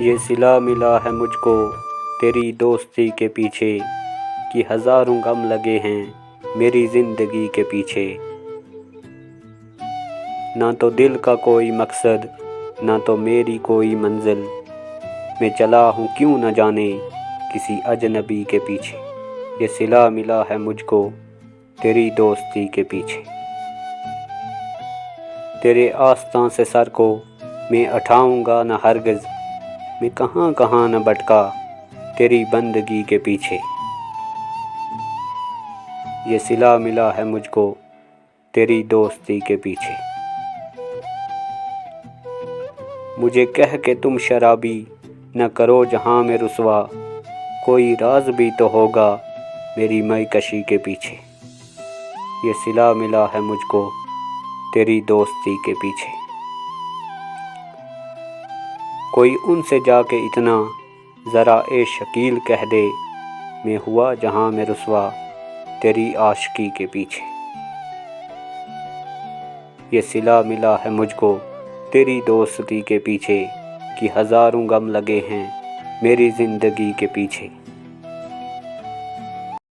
یہ صلہ ملا ہے مجھ کو تیری دوستی کے پیچھے، کہ ہزاروں غم لگے ہیں میری زندگی کے پیچھے۔ نہ تو دل کا کوئی مقصد، نہ تو میری کوئی منزل، میں چلا ہوں کیوں نہ جانے کسی اجنبی کے پیچھے۔ یہ صلہ ملا ہے مجھ کو تیری دوستی کے پیچھے۔ تیرے آستاں سے سر کو میں اٹھاؤں گا نہ ہرگز، میں کہاں کہاں نہ بھٹکا تیری بندگی کے پیچھے۔ یہ صلہ ملا ہے مجھ کو تیری دوستی کے پیچھے۔ مجھے کہہ کے تم شرابی نہ کرو جہاں میں رسوا، کوئی راز بھی تو ہوگا میری مئی کشی کے پیچھے۔ یہ صلہ ملا ہے مجھ کو تیری دوستی کے پیچھے۔ کوئی ان سے جا کے اتنا ذرا اے شکیل کہہ دے، میں ہوا جہاں میں رسوا تیری عاشقی کے پیچھے۔ یہ صلہ ملا ہے مجھ کو تیری دوستی کے پیچھے، کہ ہزاروں غم لگے ہیں میری زندگی کے پیچھے۔